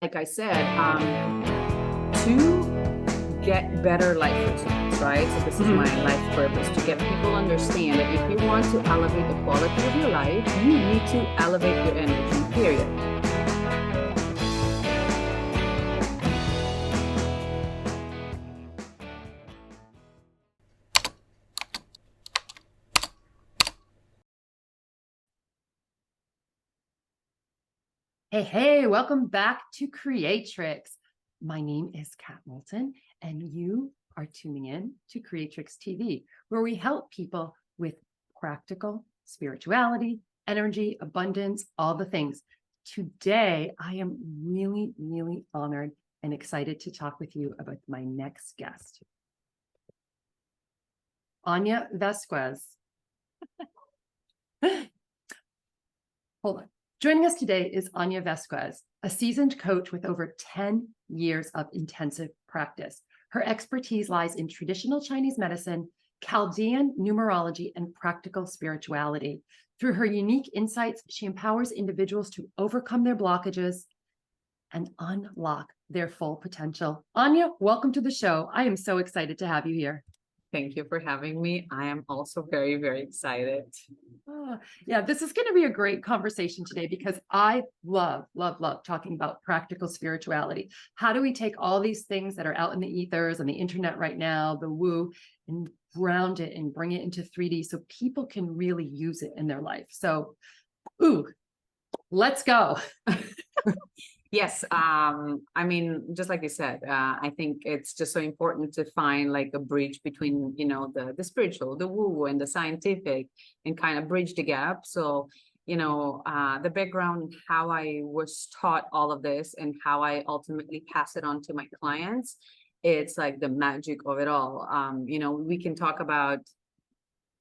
like I said, to get better life results, right? So this is my life purpose, to get people understand that if you want to elevate the quality of your life, you need to elevate your energy, period. Hey, welcome back to Creatrix. My name is Kat Moulton, and you are tuning in to Creatrix TV, where we help people with practical spirituality, energy, abundance, all the things. Today, I am really, really honored and excited to talk with you about my next guest, Anya Vasquez. Hold on. Joining us today is Anya Vasquez, a seasoned coach with over 10 years of intensive practice. Her expertise lies in traditional Chinese medicine, Chaldean numerology, and practical spirituality. Through her unique insights, she empowers individuals to overcome their blockages and unlock their full potential. Anya, welcome to the show. I am so excited to have you here. Thank you for having me. I am also very, very excited. Yeah, this is going to be a great conversation today because I love talking about practical spirituality. How do we take all these things that are out in the ethers and the internet right now, the woo, and ground it and bring it into 3D so people can really use it in their life? So, let's go. Yes. I mean, just like you said, I think it's just so important to find like a bridge between, the spiritual, the woo and the scientific, and kind of bridge the gap. So, the background, how I was taught all of this and how I ultimately pass it on to my clients, it's like the magic of it all. We can talk about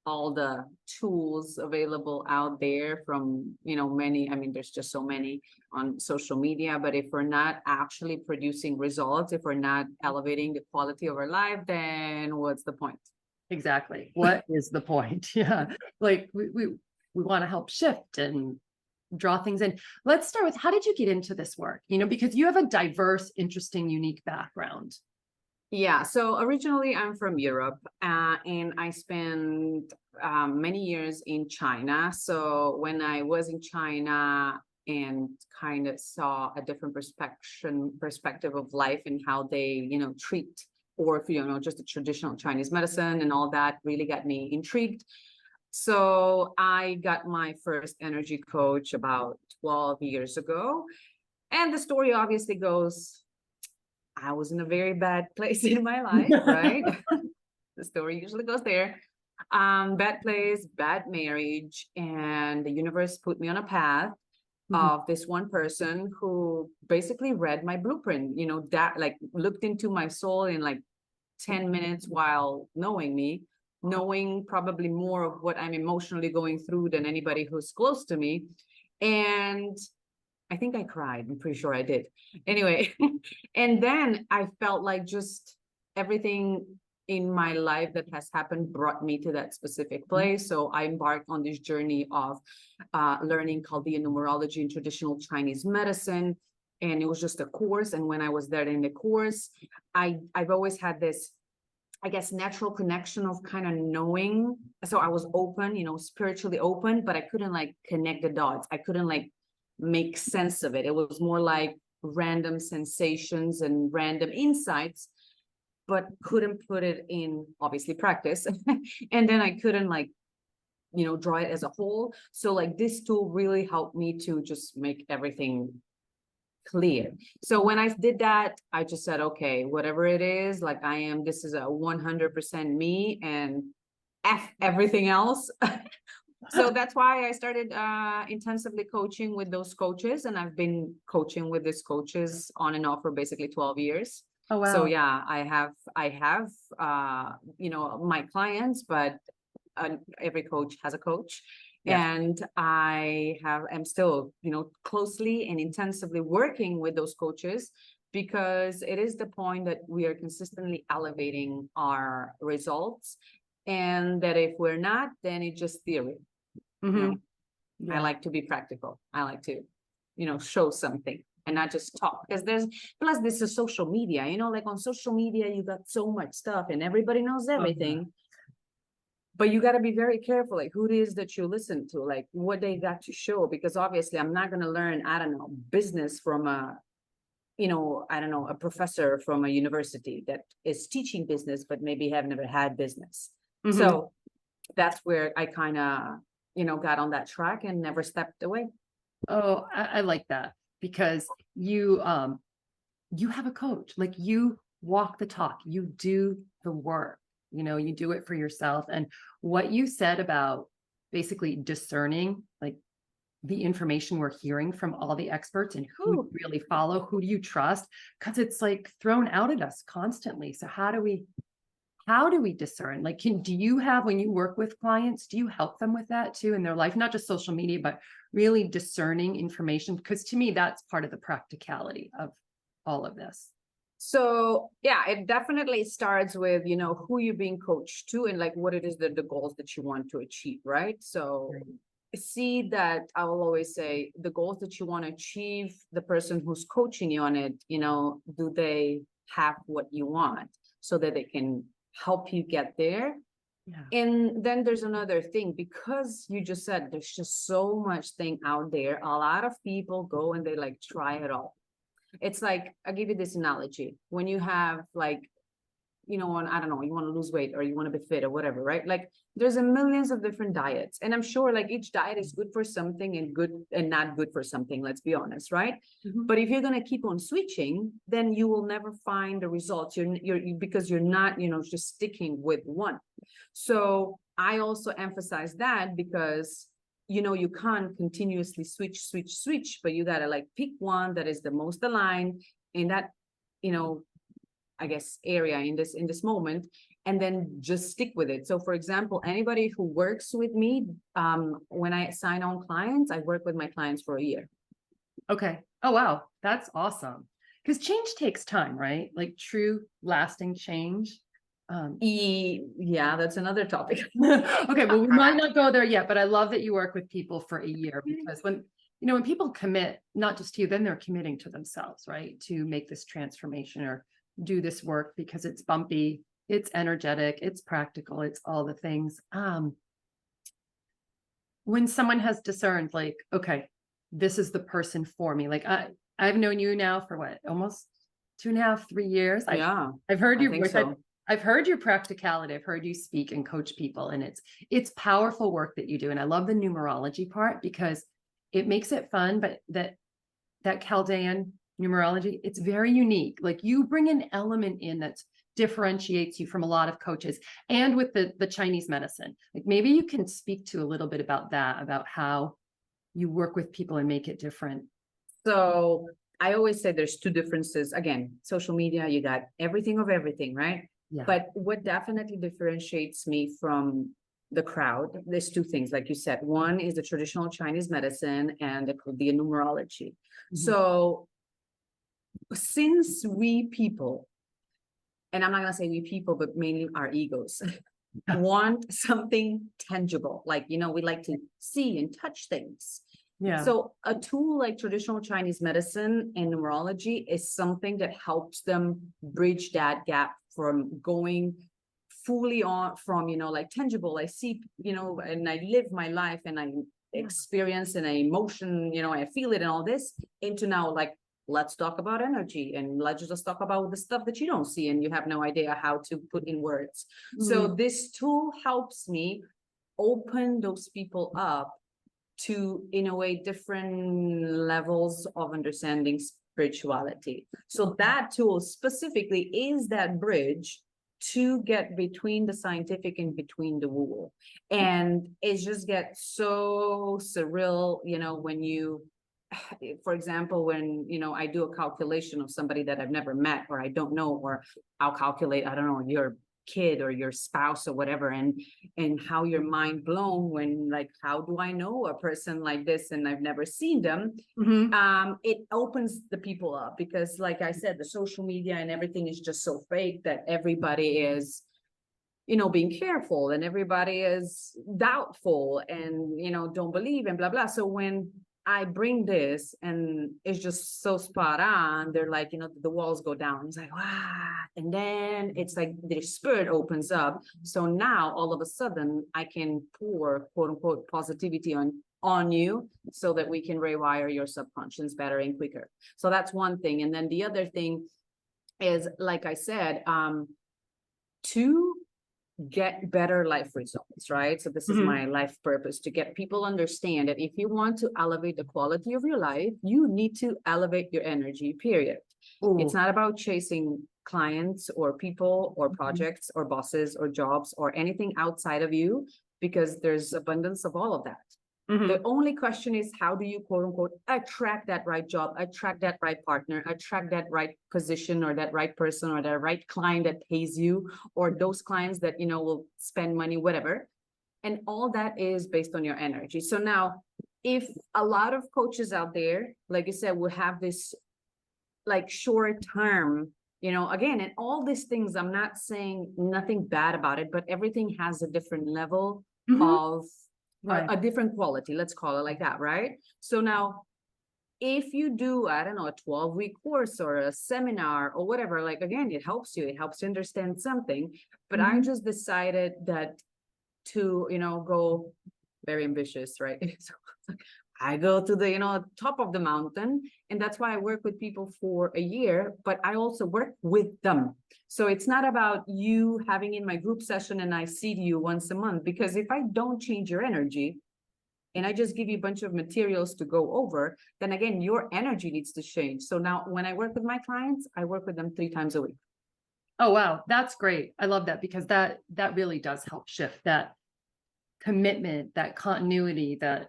all the tools available out there from, many, I mean, there's just so many on social media, but if we're not actually producing results, if we're not elevating the quality of our life, then what's the point? Exactly. What is the point? Yeah. Like we want to help shift and draw things in. Let's start with, how did you get into this work? Because you have a diverse, interesting, unique background. Yeah, so originally I'm from Europe, and I spent many years in China. So when I was in China and kind of saw a different perspective of life and how they, treat, or just the traditional Chinese medicine and all that, really got me intrigued. So I got my first energy coach about 12 years ago. And the story obviously goes, I was in a very bad place in my life, right? The story usually goes there. Bad place, bad marriage, and the universe put me on a path of this one person who basically read my blueprint, that like looked into my soul in like 10 minutes while knowing me, knowing probably more of what I'm emotionally going through than anybody who's close to me. And I think I cried. I'm pretty sure I did. Anyway, and then I felt like just everything in my life that has happened brought me to that specific place. So I embarked on this journey of learning Chaldean numerology and traditional Chinese medicine. And it was just a course. And when I was there in the course, I've always had this, I guess, natural connection of kind of knowing. So I was open, spiritually open, but I couldn't like connect the dots. I couldn't like make sense of it. It was more like random sensations and random insights, but couldn't put it in obviously practice. And then I couldn't like, draw it as a whole. So like this tool really helped me to just make everything clear. So when I did that, I just said, okay, whatever it is, like this is a 100% me, and F everything else. So that's why I started intensively coaching with those coaches, and I've been coaching with these coaches on and off for basically 12 years. Oh, wow. So yeah, I have my clients, but every coach has a coach. Yeah. And I'm still, closely and intensively working with those coaches, because it is the point that we are consistently elevating our results. And that if we're not, then it's just theory. Yeah. I like to be practical. I like to, show something. and not just talk. Because plus this is social media, like on social media, you got so much stuff and everybody knows everything. But you got to be very careful, like who it is that you listen to, like what they got to show, because obviously I'm not going to learn, I don't know, business from a professor from a university that is teaching business, but maybe have never had business. So that's where I kind of, got on that track and never stepped away. Oh, I like that, because you have a coach, like you walk the talk, you do the work, you do it for yourself. And what you said about basically discerning, like the information we're hearing from all the experts and who you really follow, who do you trust? Because it's like thrown out at us constantly. So how do we discern? Like, do you have, when you work with clients, do you help them with that too in their life? Not just social media, but really discerning information? Because to me, that's part of the practicality of all of this. So yeah, it definitely starts with, who you're being coached to and like what it is that the goals that you want to achieve, right? So see that I will always say the goals that you want to achieve, the person who's coaching you on it, do they have what you want so that they can help you get there? Yeah. And then there's another thing, because you just said there's just so much thing out there. A lot of people go and they like try it all. It's like, I'll give you this analogy. When you have like, I don't know, you want to lose weight or you want to be fit or whatever, right? Like there's a millions of different diets. And I'm sure like each diet is good for something and good and not good for something, let's be honest, right? But if you're going to keep on switching, then you will never find the results. Because you're not, just sticking with one. So I also emphasize that because you can't continuously switch, but you got to like pick one that is the most aligned in that, I guess, area in this moment, and then just stick with it. So for example, anybody who works with me, when I sign on clients, I work with my clients for a year. Okay. Oh, wow. That's awesome. Because change takes time, right? Like true lasting change. Yeah, that's another topic. Okay, well, we might not go there yet, but I love that you work with people for a year, because when people commit, not just to you, then they're committing to themselves, right? To make this transformation or do this work, because it's bumpy, it's energetic, it's practical, it's all the things. When someone has discerned, like, okay, this is the person for me. Like I've known you now for what, almost 2.5, 3 years. Yeah, I've heard your voice. So. I've heard your practicality. I've heard you speak and coach people, and it's powerful work that you do. And I love the numerology part because it makes it fun, but that Chaldean numerology, it's very unique. Like you bring an element in that differentiates you from a lot of coaches, and with the Chinese medicine. Like maybe you can speak to a little bit about that, about how you work with people and make it different. So I always say there's two differences. Again, social media, you got everything of everything, right? Yeah. But what definitely differentiates me from the crowd, there's two things, like you said. One is the traditional Chinese medicine and the numerology. So since we people, and I'm not going to say we people, but mainly our egos, want something tangible, like, we like to see and touch things. Yeah. So a tool like traditional Chinese medicine and numerology is something that helps them bridge that gap from going fully on from, like tangible. I see, and I live my life and I experience an emotion, I feel it and all this, into now like, let's talk about energy and let's just talk about the stuff that you don't see and you have no idea how to put in words. So this tool helps me open those people up to, in a way, different levels of understanding spirituality. So that tool specifically is that bridge to get between the scientific and between the woo. And it just gets so surreal, when you, for example, when, I do a calculation of somebody that I've never met or I don't know, or I'll calculate, I don't know, your kid or your spouse or whatever, and how you're mind blown when, like, how do I know a person like this and I've never seen them? It opens the people up, because like I said, the social media and everything is just so fake that everybody is, being careful and everybody is doubtful and, don't believe and blah, blah. So when I bring this and it's just so spot on, they're like, the walls go down. It's like, wow. And then it's like their spirit opens up. So now all of a sudden I can pour quote unquote positivity on you so that we can rewire your subconscious better and quicker. So that's one thing. And then the other thing is, like I said, to get better life results, right? So this is my life purpose, to get people understand that if you want to elevate the quality of your life, you need to elevate your energy, period. Ooh. It's not about chasing clients or people or projects or bosses or jobs or anything outside of you, because there's abundance of all of that. The only question is, how do you quote unquote attract that right job, attract that right partner, attract that right position or that right person or that right client that pays you, or those clients that, will spend money, whatever. And all that is based on your energy. So now, if a lot of coaches out there, like you said, will have this like short term, again, and all these things, I'm not saying nothing bad about it, but everything has a different level of a different quality, let's call it like that, right? So now, if you do, I don't know, a 12-week course or a seminar or whatever, like, again, it helps you understand something. But I just decided that to, go very ambitious, right? So I go to the, top of the mountain, and that's why I work with people for a year, but I also work with them. So it's not about you having in my group session and I see you once a month, because if I don't change your energy and I just give you a bunch of materials to go over, then again, your energy needs to change. So now when I work with my clients, I work with them 3 times a week. Oh, wow. That's great. I love that, because that really does help shift that commitment, that continuity, that,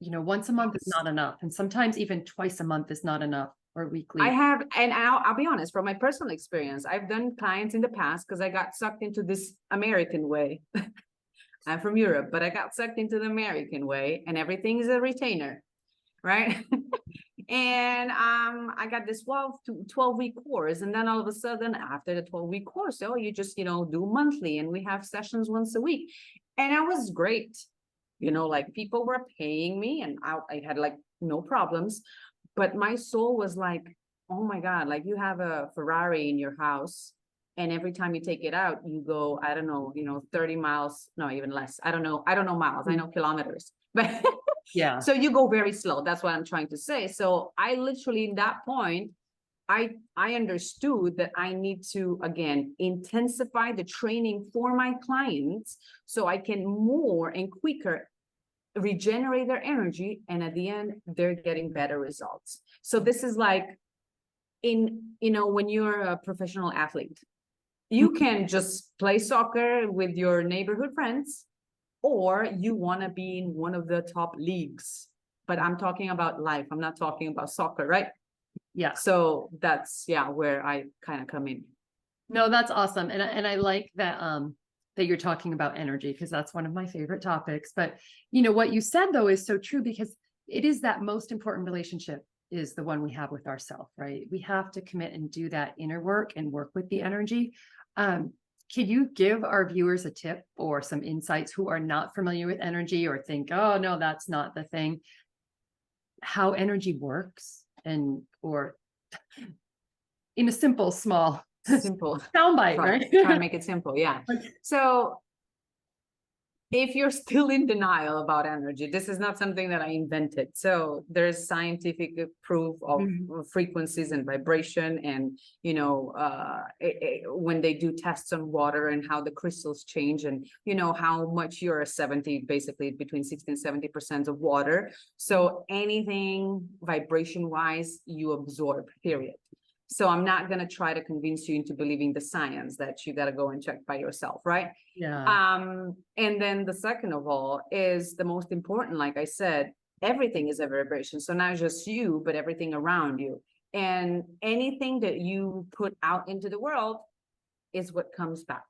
once a month is not enough. And sometimes even twice a month is not enough, or weekly. I have, and I'll be honest, from my personal experience, I've done clients in the past because I got sucked into this American way. I'm from Europe, but I got sucked into the American way, and everything is a retainer, right? And I got this 12-week course, and then all of a sudden, after the 12-week course, you just do monthly, and we have sessions once a week, and it was great. Like, people were paying me, and I had like no problems, but my soul was like, oh my God, like, you have a Ferrari in your house, and every time you take it out, you go, I don't know, 30 miles, no, even less. I don't know miles, I know kilometers, but yeah. So you go very slow. That's what I'm trying to say. So I literally, in that point, I understood that I need to, again, intensify the training for my clients so I can more and quicker regenerate their energy. And at the end, they're getting better results. So this is like when you're a professional athlete, you can just play soccer with your neighborhood friends, or you want to be in one of the top leagues. But I'm talking about life. I'm not talking about soccer, right? Yeah. So that's, where I kind of come in. No, that's awesome. And I like that, that you're talking about energy, because that's one of my favorite topics. But, what you said, though, is so true, because it is that most important relationship is the one we have with ourselves, right? We have to commit and do that inner work and work with the energy. Can you give our viewers a tip or some insights who are not familiar with energy or think, oh, no, that's not the thing, how energy works, or in a simple simple soundbite, right? Try to make it simple. Yeah. So if you're still in denial about energy, this is not something that I invented. So there's scientific proof of frequencies and vibration, and when they do tests on water and how the crystals change, and how much you're 70, basically between 60 and 70% of water. So anything vibration wise, you absorb, period. So I'm not going to try to convince you into believing the science that you got to go and check by yourself, right? Yeah. And then the second of all is the most important, like I said, everything is a vibration. So not just you, but everything around you. And anything that you put out into the world is what comes back.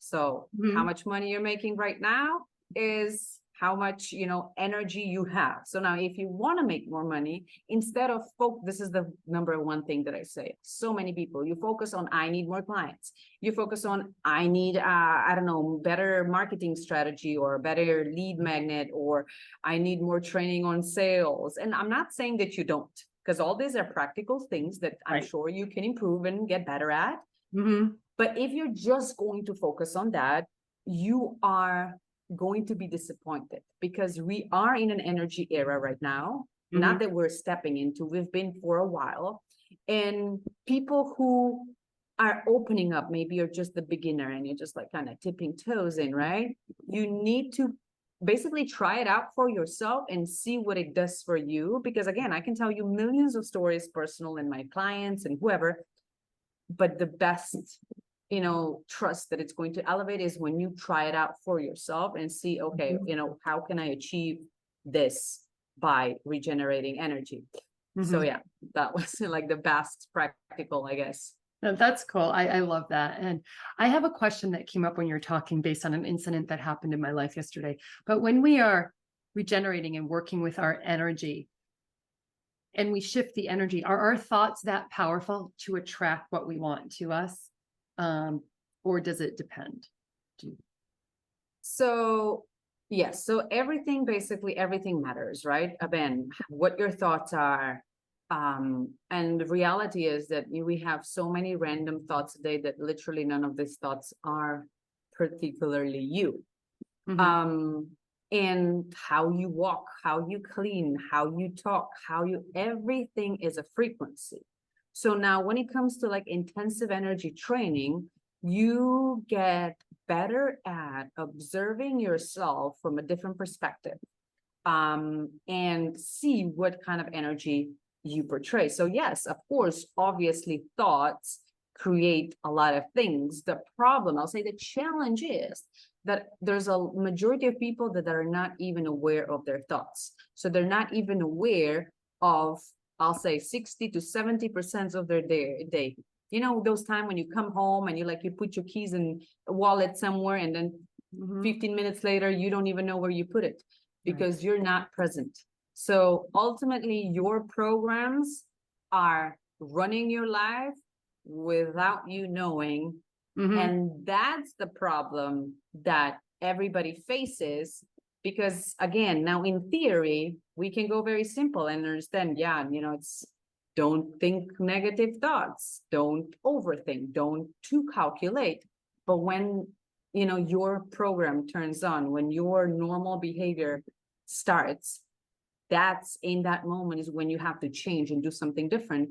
So how much money you're making right now is how much, energy you have. So now if you want to make more money, instead of this is the number one thing that I say. So many people, you focus on, I need more clients. You focus on, I need, I don't know, better marketing strategy or better lead magnet, or I need more training on sales. And I'm not saying that you don't, because all these are practical things that I'm sure you can improve and get better at. But if you're just going to focus on that, you are going to be disappointed, because we are in an energy era right now, not that we're stepping into, we've been for a while. And people who are opening up, maybe you're just the beginner and you're just like kind of tipping toes in, right? You need to basically try it out for yourself and see what it does for you. Because again, I can tell you millions of stories, personal, and my clients and whoever, but the best trust that it's going to elevate is when you try it out for yourself and see, okay, how can I achieve this by regenerating energy? So yeah, that was like the best practical, I guess. No, that's cool. I love that. And I have a question that came up when you're talking based on an incident that happened in my life yesterday. But when we are regenerating and working with our energy and we shift the energy, are our thoughts that powerful to attract what we want to us? Or does it depend? So yes, so basically everything matters, right? Again, what your thoughts are. And the reality is that we have so many random thoughts today that literally none of these thoughts are particularly you. And how you walk, how you clean, how you talk, everything is a frequency. So now when it comes to like intensive energy training, you get better at observing yourself from a different perspective, and see what kind of energy you portray. So yes, of course, obviously thoughts create a lot of things. The problem, I'll say the challenge is that there's a majority of people that are not even aware of their thoughts. So they're not even aware of, I'll say 60 to 70% of their day. Those times when you come home and you put your keys in a wallet somewhere, and then 15 minutes later, you don't even know where you put it because you're not present. So ultimately, your programs are running your life without you knowing. And that's the problem that everybody faces. Because again, now in theory, we can go very simple and understand, it's don't think negative thoughts, don't overthink, don't too calculate. But when, your program turns on, when your normal behavior starts, that's in that moment is when you have to change and do something different.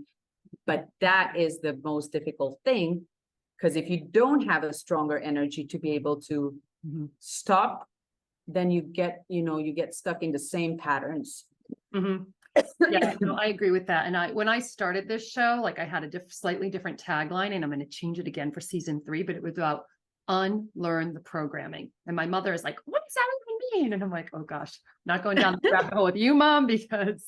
But that is the most difficult thing, because if you don't have a stronger energy to be able to stop, then you get stuck in the same patterns. Yeah, no, I agree with that. And when I started this show, I had a slightly different tagline, and I'm going to change it again for season 3, but it was about unlearn the programming. And my mother is like, what does that even mean? And I'm like, oh gosh, not going down the rabbit hole with you, Mom, because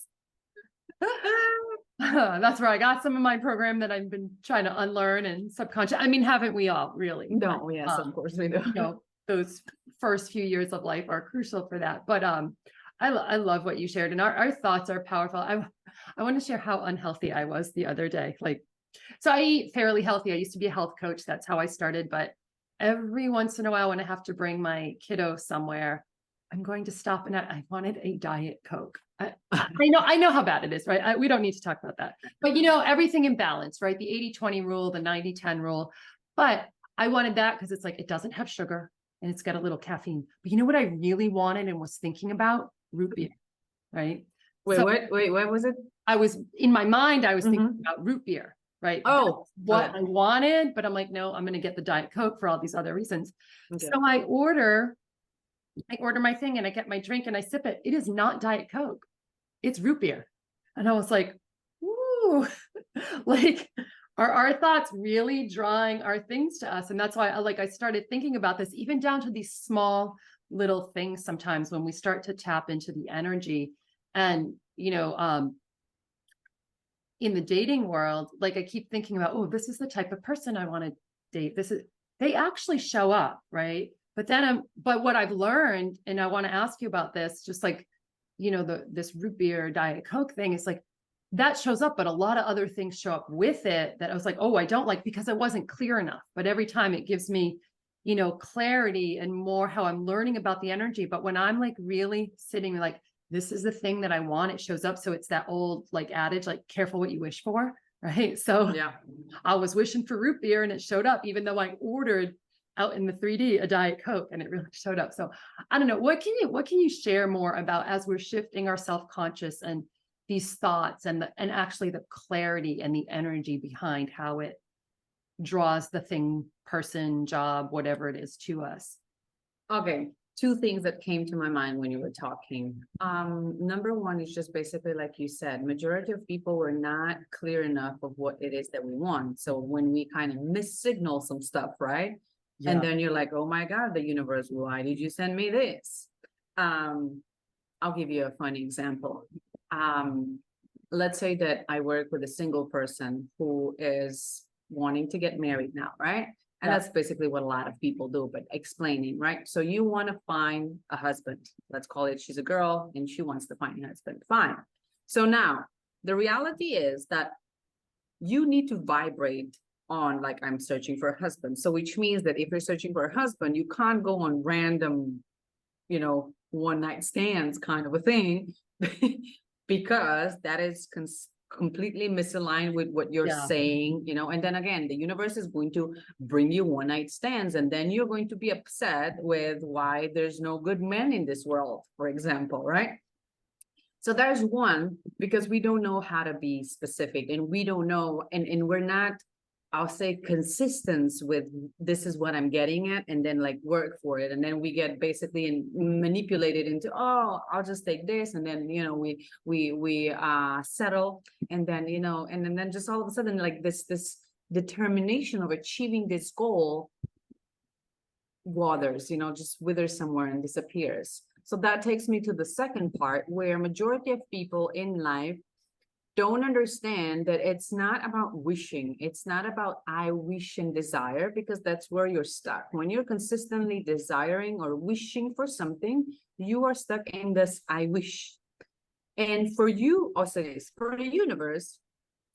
that's where I got some of my program that I've been trying to unlearn and subconscious. I mean, haven't we all really? No, yes, of course we do. Those first few years of life are crucial for that. But I love what you shared, and our thoughts are powerful. I want to share how unhealthy I was the other day. So I eat fairly healthy. I used to be a health coach. That's how I started. But every once in a while, when I have to bring my kiddo somewhere, I'm going to stop, and I wanted a Diet Coke. I know how bad it is, right? We don't need to talk about that. But everything in balance, right? The 80-20 rule, the 90-10 rule. But I wanted that because it's it doesn't have sugar and it's got a little caffeine. But you know what I really wanted and was thinking about? Root beer, right? Wait, what was it? In my mind, I was thinking about root beer, right? Oh, that's what I wanted, but I'm like, no, I'm going to get the Diet Coke for all these other reasons. Okay. So I order my thing and I get my drink and I sip it. It is not Diet Coke. It's root beer. And I was like, ooh, are our thoughts really drawing our things to us? And that's why I started thinking about this, even down to these small little things sometimes when we start to tap into the energy. And, in the dating world, I keep thinking about, oh, this is the type of person I want to date. They actually show up, right? But then, but what I've learned, and I want to ask you about this, just like, you know, this root beer, Diet Coke thing, is like, that shows up, but a lot of other things show up with it that I was like, oh, I don't like, because I wasn't clear enough. But every time it gives me, you know, clarity and more how I'm learning about the energy. But when I'm like really sitting like, this is the thing that I want, it shows up. So it's that old like adage, like careful what you wish for. Right. So Yeah. I was wishing for root beer and it showed up, even though I ordered out in the 3D a Diet Coke, and it really showed up. So I don't know, what can you share more about as we're shifting our self-conscious and these thoughts and actually the clarity and the energy behind how it draws the thing, person, job, whatever it is to us? Okay. Two things that came to my mind when you were talking. Number one is just basically like you said, majority of people were not clear enough of what it is that we want. So when we kind of missignal some stuff, right? Yeah. And then you're like, oh my God, the universe, why did you send me this? I'll give you a funny example. Let's say that I work with a single person who is wanting to get married now, right? And Yeah. that's basically what a lot of people do, but explaining, right? So you want to find a husband. Let's call it, she's a girl and she wants to find a husband. Fine. So now the reality is that you need to vibrate on, like, I'm searching for a husband. So which means that if you're searching for a husband, you can't go on random, you know, one night stands kind of a thing, because that is completely misaligned with what you're saying, you know. And then again, the universe is going to bring you one night stands, and then you're going to be upset with why there's no good men in this world, for example, right? So there's one, because we don't know how to be specific, and we don't know, and we're not, I'll say, consistent with this is what I'm getting at, and then like work for it. And then we get basically manipulated into, oh, I'll just take this. And then, you know, we settle. And then, you know, and then just all of a sudden, like this determination of achieving this goal waters, you know, just withers somewhere and disappears. So that takes me to the second part, where majority of people in life don't understand that it's not about wishing. It's not about I wish and desire, because that's where you're stuck. When you're consistently desiring or wishing for something, you are stuck in this I wish. And for you, also for the universe,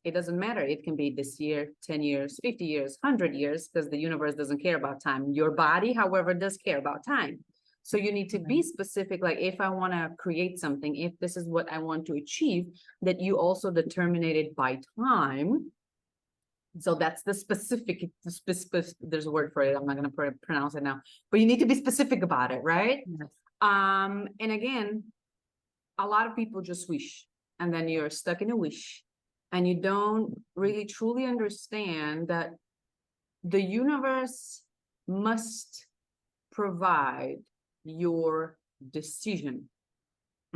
it doesn't matter. It can be this year, 10 years, 50 years, 100 years, because the universe doesn't care about time. Your body, however, does care about time. So you need to be specific, like if I want to create something, if this is what I want to achieve, that you also determine it by time. So that's the specific, there's a word for it. I'm not going to pronounce it now, but you need to be specific about it, right? Yes. And again, a lot of people just wish, and then you're stuck in a wish, and you don't really truly understand that the universe must provide your decision.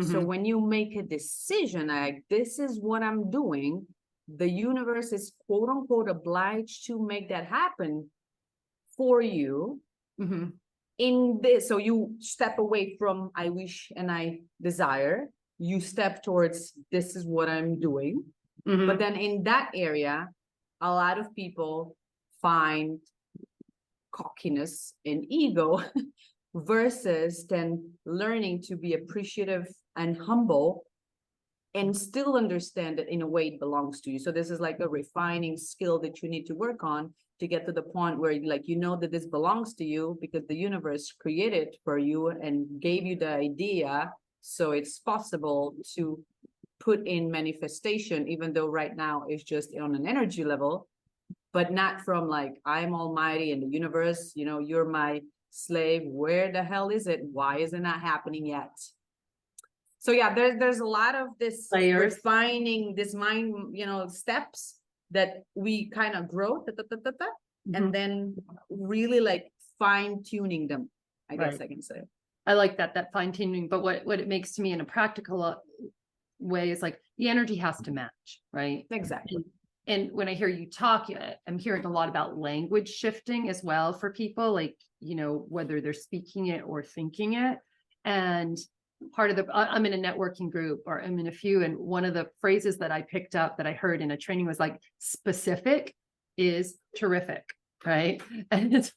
So when you make a decision, like this is what I'm doing, the universe is quote unquote obliged to make that happen for you. In this, so you step away from I wish and I desire, you step towards this is what I'm doing. But then in that area, a lot of people find cockiness and ego versus then learning to be appreciative and humble and still understand that in a way it belongs to you. So this is like a refining skill that you need to work on to get to the point where, like, you know that this belongs to you because the universe created for you and gave you the idea. So it's possible to put in manifestation, even though right now it's just on an energy level, but not from like, I'm almighty and the universe, you know, you're my slave. Where the hell is it? Why is it not happening yet? So yeah, there's a lot of this Layers. refining this mind, you know, steps that we kind of grow, and then really like fine tuning them, I guess I can say. I like that fine tuning. But what it makes to me in a practical way is like the energy has to match, right? Exactly. And when I hear you talk, I'm hearing a lot about language shifting as well for people, like, you know, whether they're speaking it or thinking it. And part of I'm in a networking group, or I'm in a few, and one of the phrases that I picked up that I heard in a training was like, specific is terrific. right? And it's,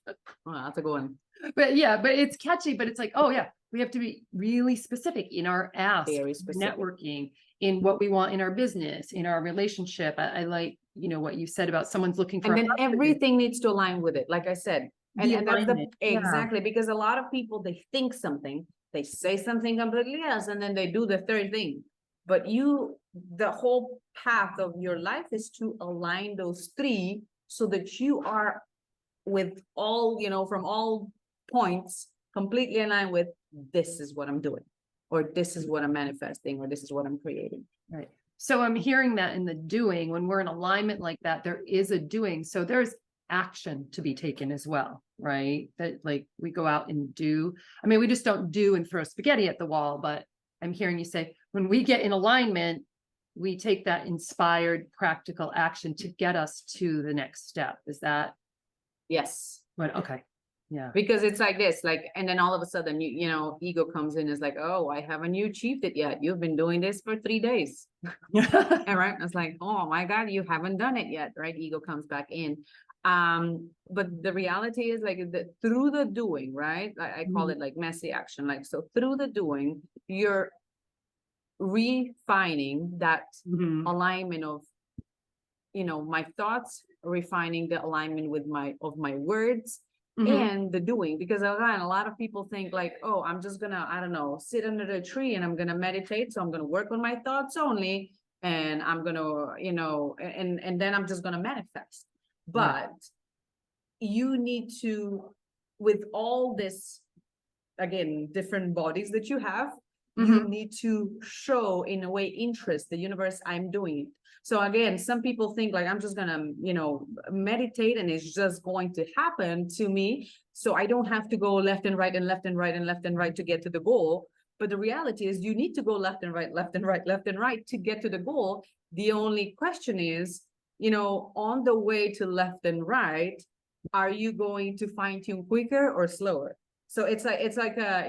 Well, that's a good one. but yeah, but it's catchy, but it's like, oh yeah, we have to be really specific in our ask, Very specific. networking, in what we want in our business, in our relationship. I like, what you said about someone's looking for. And then everything needs to align with it. Like I said, and that's exactly because a lot of people, they think something, they say something completely else, and then they do the third thing. But the whole path of your life is to align those three so that you are with all, from all points, completely aligned with, this is what I'm doing, or this is what I'm manifesting, or this is what I'm creating. Right. So I'm hearing that in the doing, when we're in alignment like that, there is a doing. So there's action to be taken as well, right? That like we go out and do. I mean, we just don't do and throw spaghetti at the wall, but I'm hearing you say, when we get in alignment, we take that inspired practical action to get us to the next step. Is that? Yes. But okay. Yeah. Because it's like this, and then all of a sudden, ego comes in, is like, oh, I haven't you achieved it yet. You've been doing this for 3 days. And right. It's like, oh my God, you haven't done it yet. Right. Ego comes back in. But the reality is like through the doing, right? I call it like messy action. Like, so through the doing, you're refining that alignment of, my thoughts, refining the alignment with my words, and the doing. Because again, a lot of people think like, oh, I'm just gonna, I don't know, sit under the tree and I'm gonna meditate. So I'm gonna work on my thoughts only, and I'm gonna, and then I'm just gonna manifest. But you need to, with all this, again, different bodies that you have, you need to show in a way interest, the universe, I'm doing it. So again, some people think like, I'm just gonna, meditate and it's just going to happen to me. So I don't have to go left and right and left and right and left and right to get to the goal. But the reality is you need to go left and right, left and right, left and right to get to the goal. The only question is, on the way to left and right, are you going to fine tune quicker or slower? So it's like a,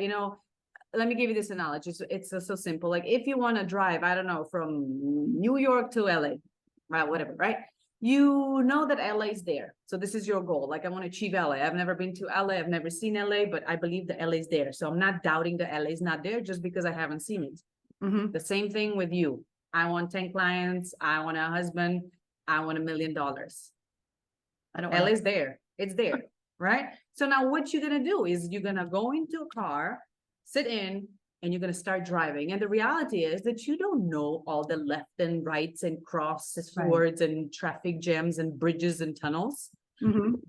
let me give you this analogy. It's so simple. Like if you want to drive, I don't know, from New York to LA, right? Whatever, right? You know that LA is there. So this is your goal. Like I want to achieve LA. I've never been to LA. I've never seen LA, but I believe the LA is there. So I'm not doubting the LA is not there just because I haven't seen it. The same thing with you. I want 10 clients. I want a husband. I want $1 million. LA is there. It's there, right? So now what you're going to do is you're going to go into a car, sit in, and you're going to start driving. And the reality is that you don't know all the left and rights and crosswords and traffic jams and bridges and tunnels.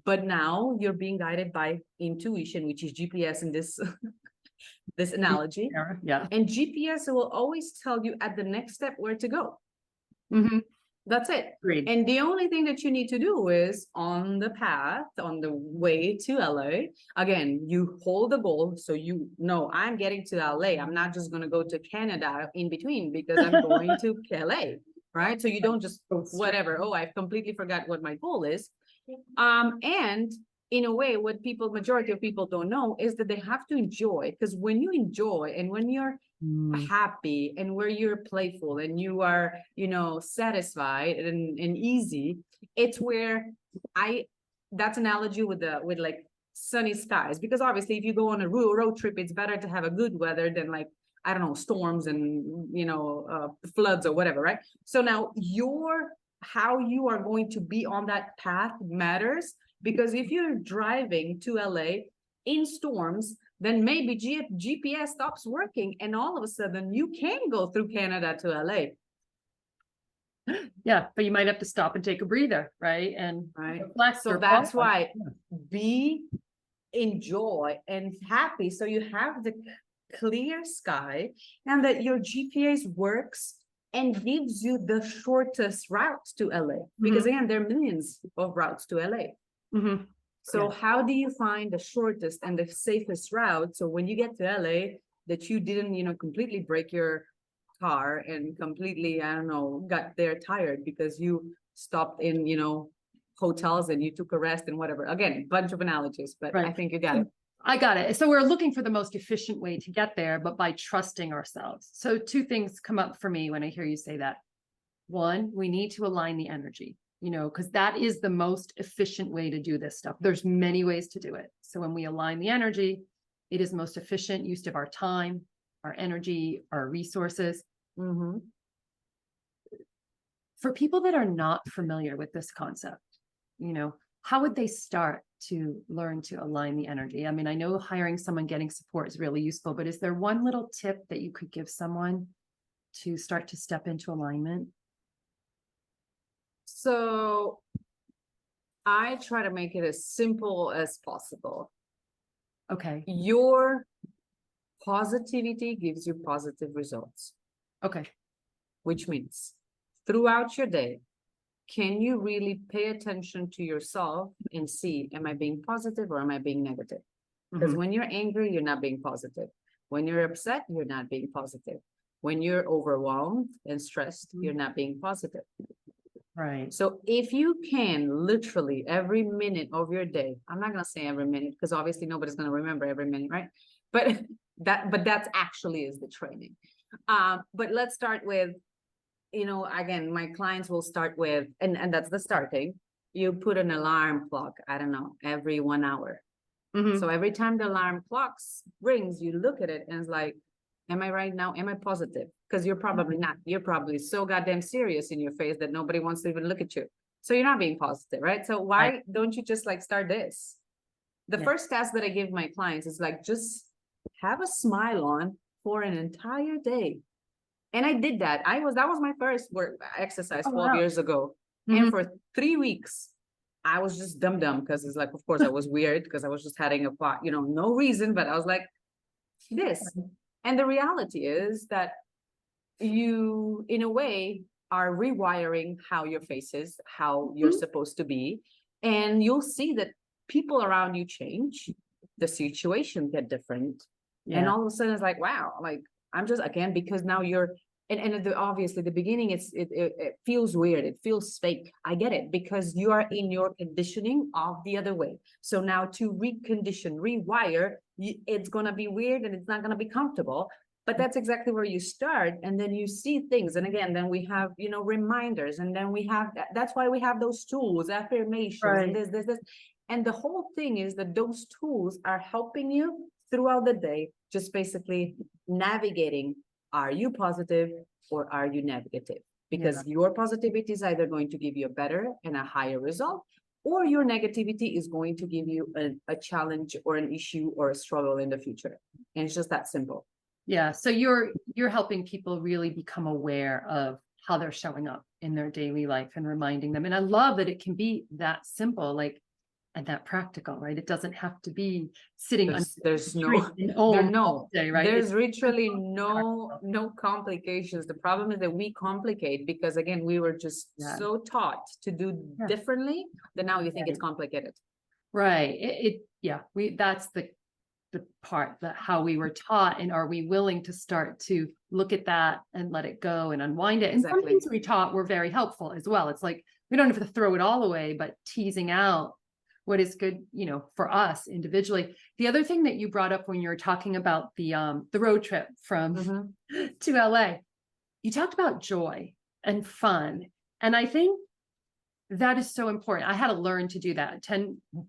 But now you're being guided by intuition, which is GPS in this this analogy. Yeah. And GPS will always tell you at the next step where to go. That's it. Agreed. And the only thing that you need to do is on the path, on the way to LA, again, you hold the goal. So I'm getting to LA. I'm not just going to go to Canada in between because I'm going to LA, right? So you don't just whatever. Oh, I've completely forgot what my goal is. And in a way, what majority of people don't know is that they have to enjoy, because when you enjoy and when you're happy and where you're playful and you are, satisfied and easy, it's where that's analogy with like sunny skies, because obviously if you go on a road trip, it's better to have a good weather than like, I don't know, storms and, floods or whatever, right? So now how you are going to be on that path matters, because if you're driving to LA in storms, then maybe GPS stops working and all of a sudden you can go through Canada to LA. Yeah, but you might have to stop and take a breather, right? And so that's why enjoy and happy. So you have the clear sky and that your GPS works and gives you the shortest routes to LA. Because again, there are millions of routes to LA. So how do you find the shortest and the safest route? So when you get to LA, that you didn't, completely break your car and completely, I don't know, got there tired because you stopped in, hotels and you took a rest and whatever. Again, bunch of analogies, but I think you got it. I got it. So we're looking for the most efficient way to get there, but by trusting ourselves. So 2 things come up for me when I hear you say that. 1, we need to align the energy. because that is the most efficient way to do this stuff. There's many ways to do it. So when we align the energy, it is most efficient use of our time, our energy, our resources. Mm-hmm. For people that are not familiar with this concept, how would they start to learn to align the energy? I mean, I know hiring someone, getting support is really useful, but is there one little tip that you could give someone to start to step into alignment? So I try to make it as simple as possible. Okay. Your positivity gives you positive results. Okay. Which means throughout your day, can you really pay attention to yourself and see, am I being positive or am I being negative? Because when you're angry, you're not being positive. When you're upset, you're not being positive. When you're overwhelmed and stressed, you're not being positive. Right. So if you can literally every minute of your day, I'm not going to say every minute because obviously nobody's going to remember every minute, right? But that's actually is the training. But let's start with, again, my clients will start with, and that's the starting. You put an alarm clock, I don't know, every 1 hour. So every time the alarm clock rings, you look at it and it's like, am I right now? Am I positive? Because you're probably not. You're probably so goddamn serious in your face that nobody wants to even look at you. So you're not being positive, right? So why don't you just start this? The first task that I give my clients is just have a smile on for an entire day. And I did that. That was my first exercise 12 years ago. And for 3 weeks, I was just dumb because it's of course I was weird because I was just having a thought, no reason, but I was like this. And the reality is that you, in a way, are rewiring how your face is, how you're supposed to be. And you'll see that people around you change, the situation get different. And all of a sudden it's wow, I'm just, again, because now you're, obviously the beginning, it feels weird. It feels fake. I get it because you are in your conditioning of the other way. So now to recondition, rewire, it's going to be weird and it's not going to be comfortable, but that's exactly where you start. And then you see things. And again, then we have, reminders. And then we have, that's why we have those tools, affirmations, and this. And the whole thing is that those tools are helping you throughout the day, just basically navigating. Are you positive or are you negative? Because your positivity is either going to give you a better and a higher result, or your negativity is going to give you a challenge or an issue or a struggle in the future. And it's just that simple. Yeah. So you're helping people really become aware of how they're showing up in their daily life and reminding them. And I love that it can be that simple, and that practical, right? It doesn't have to be sitting there's literally no complications. The problem is that we complicate because again, we were just so taught to do differently that now you think it's complicated. Right. That's the part that how we were taught, and are we willing to start to look at that and let it go and unwind it? And some things we taught were very helpful as well. It's we don't have to throw it all away, but teasing out what is good, for us individually. The other thing that you brought up when you were talking about the road trip from to LA, you talked about joy and fun. And I think that is so important. I had to learn to do that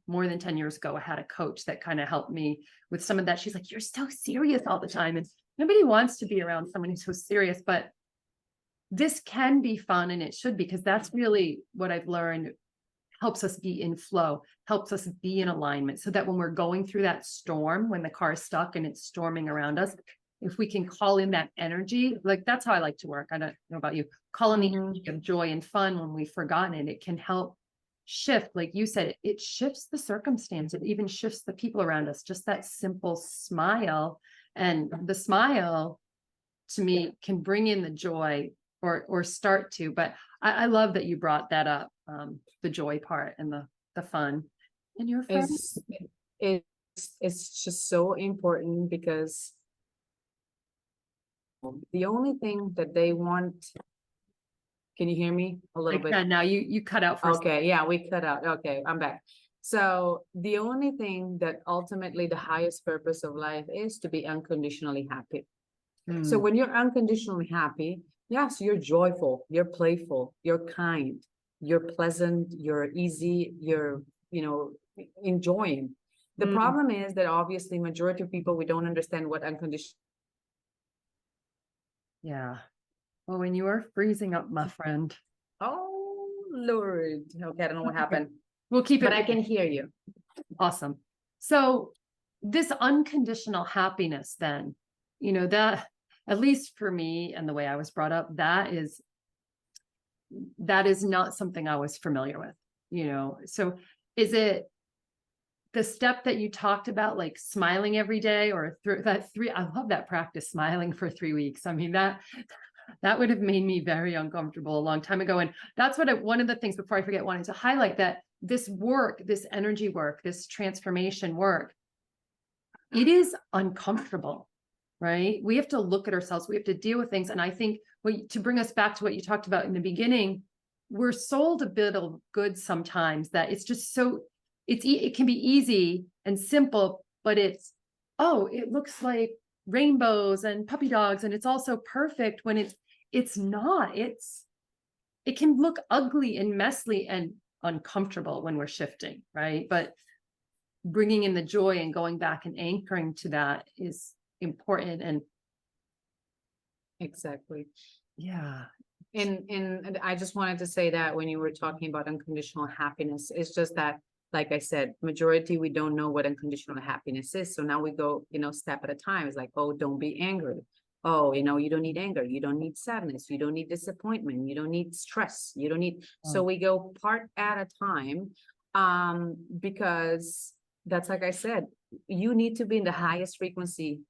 more than 10 years ago. I had a coach that kind of helped me with some of that. She's like, you're so serious all the time. And nobody wants to be around someone who's so serious, but this can be fun, and it should be, because that's really what I've learned helps us be in flow, helps us be in alignment, so that when we're going through that storm, when the car is stuck and it's storming around us, if we can call in that energy, that's how I like to work. I don't know about you. Call in the energy of joy and fun when we've forgotten it. It can help shift, like you said, it shifts the circumstance. It even shifts the people around us. Just that simple smile, and the smile to me can bring in the joy or start to. But I love that you brought that up. The joy part and the fun. And your friends, it's just so important, because the only thing that they want. Can you hear me a little bit? Now you cut out for okay. Yeah, we cut out. Okay, I'm back. So the only thing that ultimately the highest purpose of life is to be unconditionally happy. So when you're unconditionally happy, yes, you're joyful, you're playful, you're kind. you're pleasant, you're easy, you're, enjoying. The Mm. problem is that obviously majority of people, we don't understand what unconditional. Yeah. Well, when you are freezing up, my friend. Oh, Lord. Okay, I don't know what happened, We'll keep it. but I can hear you. Awesome. So this unconditional happiness, then, that, at least for me and the way I was brought up, that is not something I was familiar with, so is it the step that you talked about, like smiling every day, or I love that practice, smiling for 3 weeks. I mean, that would have made me very uncomfortable a long time ago. And that's one of the things, before I forget, wanted to highlight, that this work, this energy work, this transformation work, it is uncomfortable, right? We have to look at ourselves. We have to deal with things. And I think to bring us back to what you talked about in the beginning, we're sold a bit of goods sometimes that it's just it can be easy and simple, but it looks like rainbows and puppy dogs, and it's also perfect, when it's not. It can look ugly and messy and uncomfortable when we're shifting, right? But bringing in the joy and going back and anchoring to that is important. And Exactly. yeah. And I just wanted to say that when you were talking about unconditional happiness, it's just that, like I said, majority, we don't know what unconditional happiness is. So now we go, step at a time. It's like, oh, don't be angry. Oh, you don't need anger. You don't need sadness. You don't need disappointment. You don't need stress. You don't need. So we go part at a time, because that's, like I said, you need to be in the highest frequency.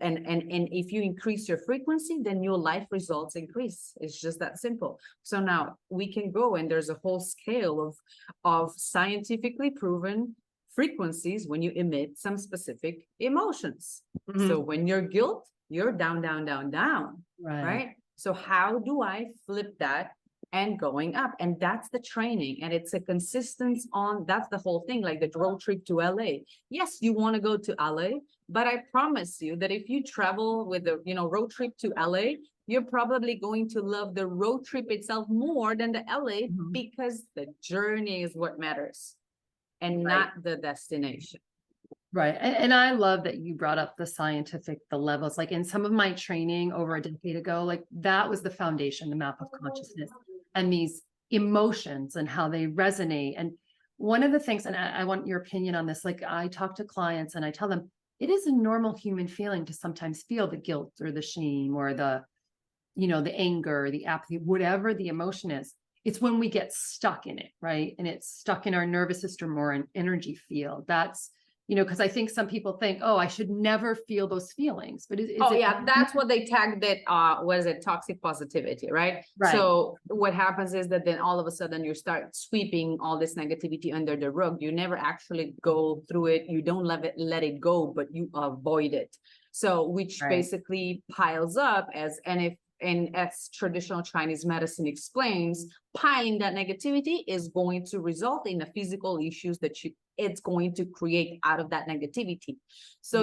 And if you increase your frequency, then your life results increase. It's just that simple. So now we can go, and there's a whole scale of scientifically proven frequencies when you emit some specific emotions. Mhm. So when you're guilt, you're down, down, down, down. Right? So how do I flip that and going up? And that's the training. And it's a consistency that's the whole thing, like the road trip to LA. Yes, you want to go to LA, but I promise you that if you travel with the, road trip to LA, you're probably going to love the road trip itself more than the LA, because the journey is what matters and not the destination. Right. And I love that you brought up the levels. Like in some of my training over a decade ago, like that was the foundation, the map of consciousness, and these emotions and how they resonate. And one of the things, and I want your opinion on this, like I talk to clients and I tell them, it is a normal human feeling to sometimes feel the guilt or the shame or the anger, the apathy, whatever the emotion is. It's when we get stuck in it, right? And it's stuck in our nervous system or an energy field. That's, because I think some people think, oh, I should never feel those feelings. But that's what they tagged it. What is it? Toxic positivity, right? So what happens is that then all of a sudden you start sweeping all this negativity under the rug. You never actually go through it. You don't let it go, but you avoid it. So which basically piles up as traditional Chinese medicine explains, piling that negativity is going to result in the physical issues that it's going to create out of that negativity. So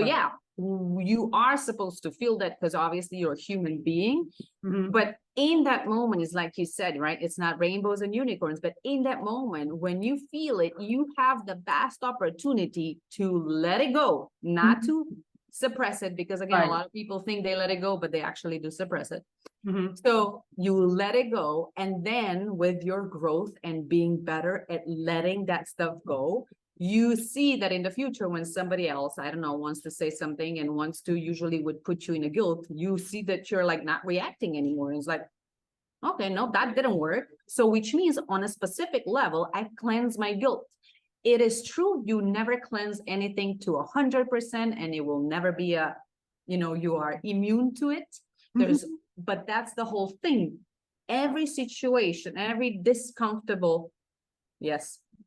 you are supposed to feel that, because obviously you're a human being. But in that moment, it's like you said, right? It's not rainbows and unicorns, but in that moment, when you feel it, you have the vast opportunity to let it go, not to suppress it, because again, a lot of people think they let it go, but they actually do suppress it. So you let it go, and then with your growth and being better at letting that stuff go, you see that in the future, when somebody else, I don't know, wants to say something and usually would put you in a guilt, you see that you're like not reacting anymore. It's like, okay, no, that didn't work. So which means on a specific level, I cleanse my guilt. It is true, you never cleanse anything to 100%, and it will never be you are immune to it. But that's the whole thing. Every situation, every discomfortable,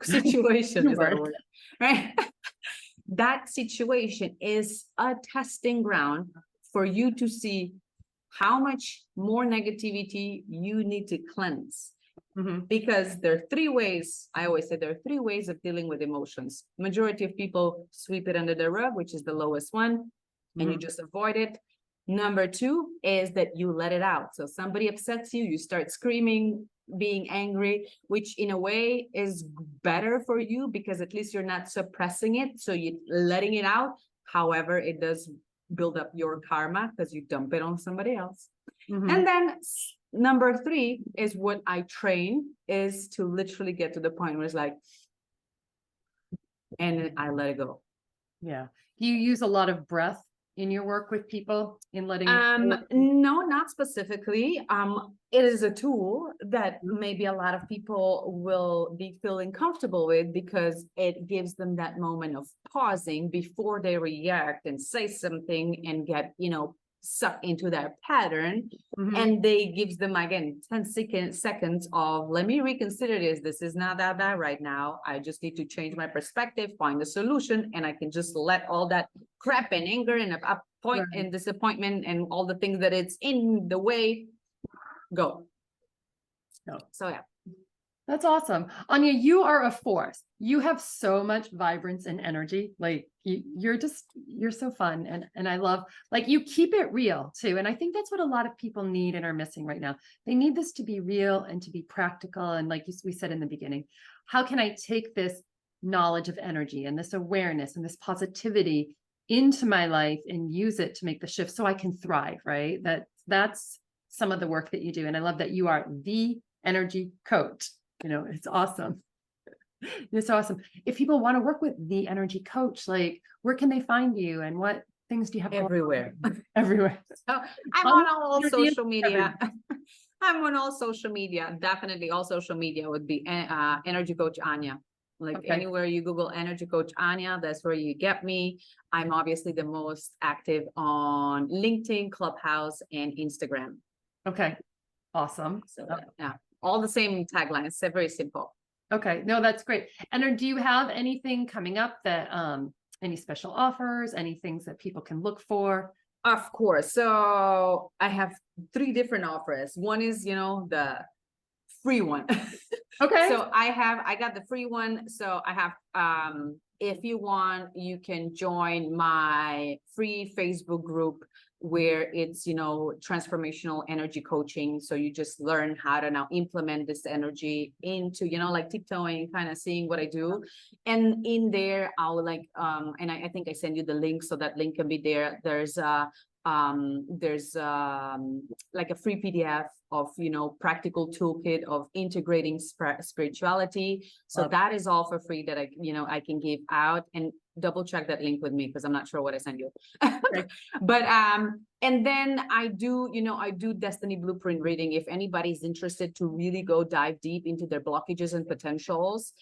situation is that a word, right? That situation is a testing ground for you to see how much more negativity you need to cleanse. Because there are 3 ways, I always say there are 3 ways of dealing with emotions. Majority of people sweep it under the rug, which is the lowest one, and you just avoid it. Number two is that you let it out. So somebody upsets you, you start screaming, being angry, which in a way is better for you because at least you're not suppressing it. So you're letting it out. However, it does build up your karma because you dump it on somebody else. And then number three is what I train is to literally get to the point where it's like, and I let it go. Yeah. Do you use a lot of breath in your work with people in letting no, not specifically. It is a tool that maybe a lot of people will be feeling comfortable with because it gives them that moment of pausing before they react and say something and get, sucked into that pattern. And they gives them again 10 seconds of let me reconsider this is not that bad right now. I just need to change my perspective, find a solution, and I can just let all that crap and anger and and disappointment and all the things that it's in the way go. So yeah. That's awesome. Anya, you are a force. You have so much vibrance and energy. Like you're so fun. And I love, like, you keep it real too. And I think that's what a lot of people need and are missing right now. They need this to be real and to be practical. And like we said in the beginning, how can I take this knowledge of energy and this awareness and this positivity into my life and use it to make the shift so I can thrive, right? That's some of the work that you do. And I love that you are the energy coach. It's awesome. It's awesome. If people want to work with the energy coach, like, where can they find you and what things do you have? Everywhere. Everywhere. So I'm on all social media. I'm on all social media. Definitely all social media would be Energy Coach Anya. Like anywhere you Google Energy Coach Anya, that's where you get me. I'm obviously the most active on LinkedIn, Clubhouse, and Instagram. Okay. Awesome. So yeah. All the same taglines. They're very simple. Okay. No, that's great. And do you have anything coming up that, any special offers, any things that people can look for? Of course. So I have 3 different offers. One is, the free one. Okay. So I got the free one. So I have, if you want, you can join my free Facebook group where it's, transformational energy coaching. So you just learn how to now implement this energy into, like tiptoeing, kind of seeing what I do. And in there, I'll like, and I think I send you the link, so that link can be there. There's like a free PDF of, practical toolkit of integrating spirituality. So that is all for free that I can give out, and double check that link with me because I'm not sure what I sent you. But and then I do Destiny Blueprint reading. If anybody's interested to really go dive deep into their blockages and potentials,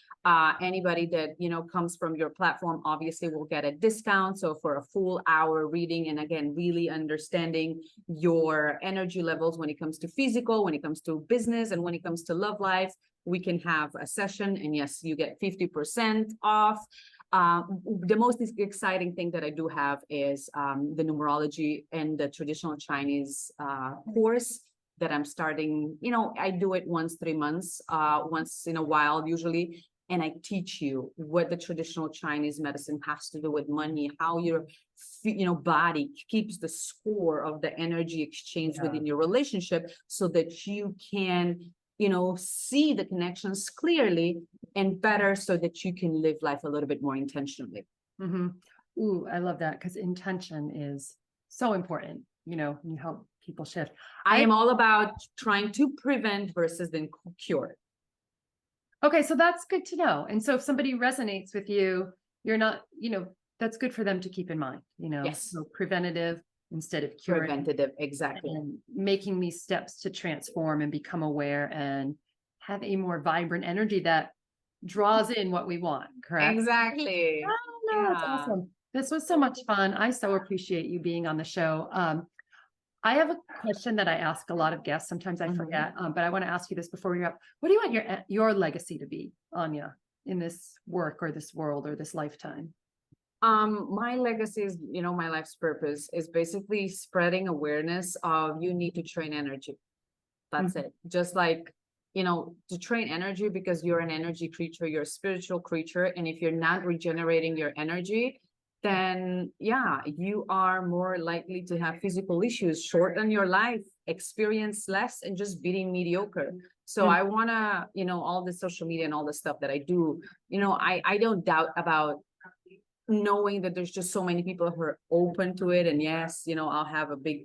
anybody that comes from your platform obviously will get a discount. So for a full hour reading, and again, really understanding your energy levels when it comes to physical, when it comes to business, and when it comes to love life, we can have a session, and yes, you get 50% off. The most exciting thing that I do have is the numerology and the traditional Chinese course that I'm starting. I do it once 3 months, once in a while usually, and I teach you what the traditional Chinese medicine has to do with money, how your body keeps the score of the energy exchange within your relationship, so that you can see the connections clearly and better, so that you can live life a little bit more intentionally. Ooh, I love that, because intention is so important. You help people shift. I am all about trying to prevent versus then cure. Okay, so that's good to know. And so if somebody resonates with you, you're not, that's good for them to keep in mind, Yes. So preventative instead of curing. Preventative, exactly. And making these steps to transform and become aware and have a more vibrant energy that draws in what we want, correct? Exactly. Oh, no, that's awesome. This was so much fun. I so appreciate you being on the show. I have a question that I ask a lot of guests. Sometimes I forget, but I want to ask you this before we wrap. What do you want your legacy to be, Anya, in this work or this world or this lifetime? My legacy is, my life's purpose is basically spreading awareness of you need to train energy. That's it. Just like, to train energy, because you're an energy creature, you're a spiritual creature. And if you're not regenerating your energy, then yeah, you are more likely to have physical issues, shorten your life, experience less, and just being mediocre. So I want to, all the social media and all the stuff that I do, I don't doubt about knowing that there's just so many people who are open to it. And yes, I'll have a big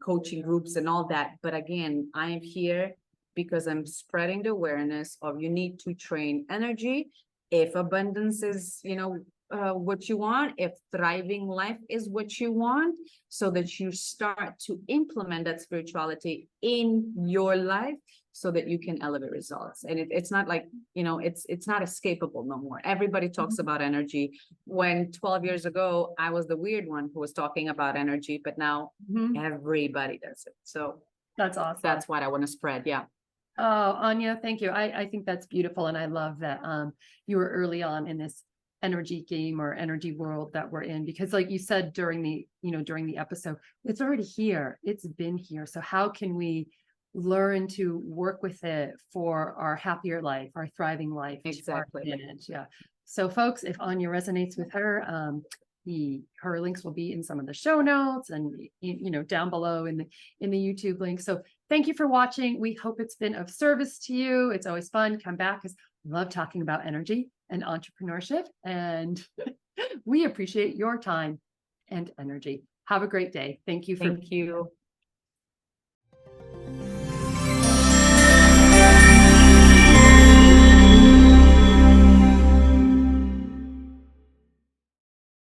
coaching groups and all that. But again, I am here because I'm spreading the awareness of you need to train energy. If abundance is, what you want, if thriving life is what you want, so that you start to implement that spirituality in your life so that you can elevate results. And it's not like, it's not escapable no more. Everybody talks about energy. When 12 years ago, I was the weird one who was talking about energy, but now everybody does it. So that's awesome. That's what I want to spread. Yeah. Oh, Anya, thank you. I think that's beautiful. And I love that you were early on in this energy game or energy world that we're in, because like you said during the episode, it's already here. It's been here. So how can we learn to work with it for our happier life, our thriving life? Exactly. Yeah. So folks, if Anya resonates with her, her links will be in some of the show notes and down below in the YouTube link. So thank you for watching. We hope it's been of service to you. It's always fun. Come back, because I love talking about energy and entrepreneurship, and we appreciate your time and energy. Have a great day. Thank you. Thank you.